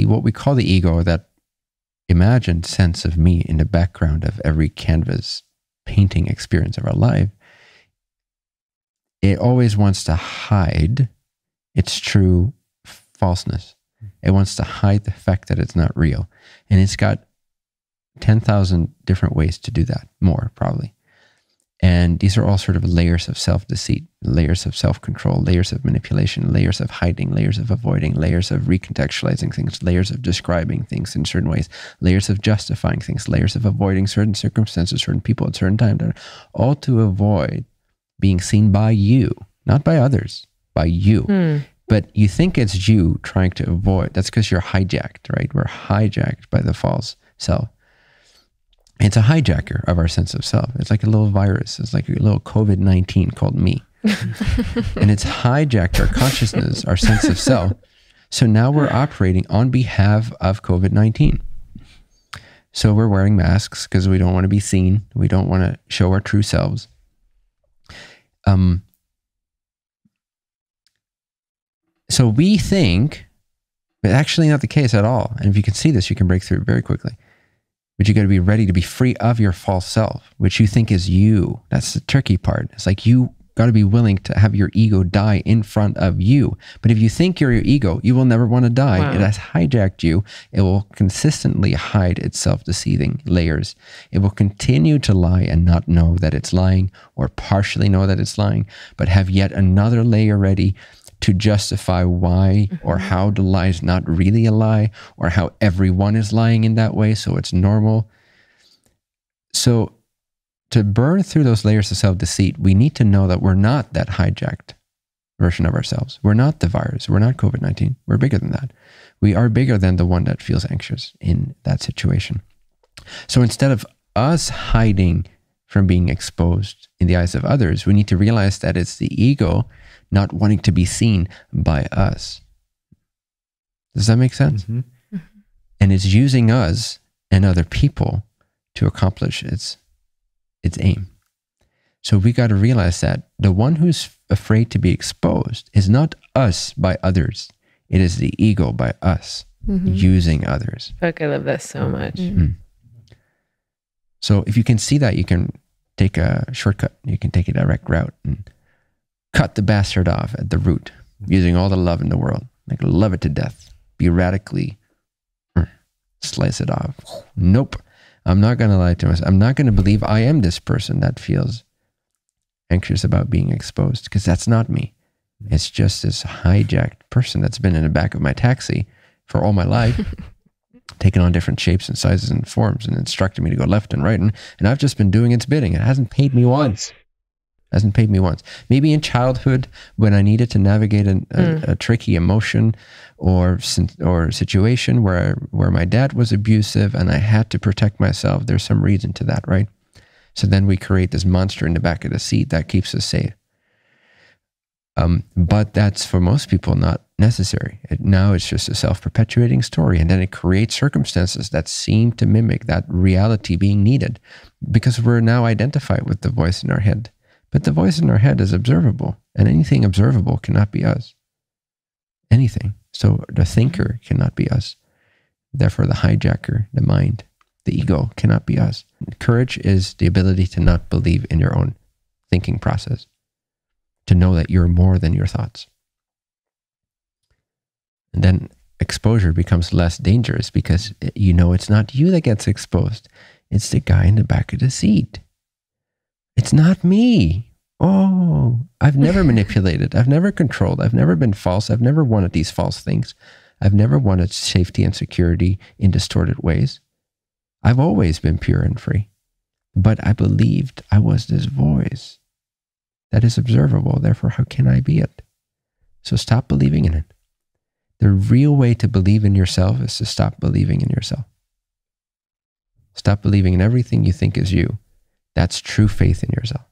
what we call the ego, that imagined sense of me in the background of every canvas painting experience of our life, it always wants to hide its true falseness. It wants to hide the fact that it's not real. And it's got 10,000 different ways to do that, more probably. And these are all sort of layers of self-deceit, layers of self-control, layers of manipulation, layers of hiding, layers of avoiding, layers of recontextualizing things, layers of describing things in certain ways, layers of justifying things, layers of avoiding certain circumstances, certain people at certain times, all to avoid being seen by you, not by others, by you. But you think it's you trying to avoid. That's because you're hijacked, right? We're hijacked by the false self. It's a hijacker of our sense of self. It's like a little virus. It's like a little COVID-19 called me. And it's hijacked our consciousness, our sense of self. So now we're operating on behalf of COVID-19. So we're wearing masks because we don't want to be seen. We don't want to show our true selves. So we think, but actually not the case at all. And if you can see this, you can break through it very quickly. But you got to be ready to be free of your false self, which you think is you. That's the tricky part. It's like you got to be willing to have your ego die in front of you. But if you think you're your ego, you will never want to die. Wow. It has hijacked you. It will consistently hide its self-deceiving layers. It will continue to lie and not know that it's lying, or partially know that it's lying, but have yet another layer ready to justify why or how the lie is not really a lie, or how everyone is lying in that way, so it's normal. So to burn through those layers of self-deceit, we need to know that we're not that hijacked version of ourselves. We're not the virus. We're not COVID-19. We're bigger than that. We are bigger than the one that feels anxious in that situation. So instead of us hiding from being exposed in the eyes of others, we need to realize that it's the ego not wanting to be seen by us. Does that make sense? And it's using us and other people to accomplish its aim. So we got to realize that the one who's afraid to be exposed is not us by others. It is the ego by us, using others. Fuck, I love that so much. So if you can see that, you can take a shortcut. You can take a direct route and cut the bastard off at the root, using all the love in the world. Like, love it to death. Be radically, slice it off. Nope. I'm not going to lie to myself. I'm not going to believe I am this person that feels anxious about being exposed, because that's not me. It's just this hijacked person that's been in the back of my taxi for all my life, taking on different shapes and sizes and forms and instructing me to go left and right. And I've just been doing its bidding. It hasn't paid me once. Hasn't paid me once. Maybe in childhood, when I needed to navigate a tricky emotion or situation where my dad was abusive and I had to protect myself. There's some reason to that, right? So then we create this monster in the back of the seat that keeps us safe. But that's, for most people, not necessary. Now it's just a self-perpetuating story, and then it creates circumstances that seem to mimic that reality being needed, because we're now identified with the voice in our head. But the voice in our head is observable, and anything observable cannot be us. Anything. So the thinker cannot be us. Therefore, the hijacker, the mind, the ego cannot be us. Courage is the ability to not believe in your own thinking process, to know that you're more than your thoughts. And then exposure becomes less dangerous, because you know it's not you that gets exposed. It's the guy in the back of the seat. It's not me. Oh, I've never manipulated. I've never controlled. I've never been false. I've never wanted these false things. I've never wanted safety and security in distorted ways. I've always been pure and free. But I believed I was this voice that is observable. Therefore, how can I be it? So stop believing in it. The real way to believe in yourself is to stop believing in yourself. Stop believing in everything you think is you. That's true faith in yourself.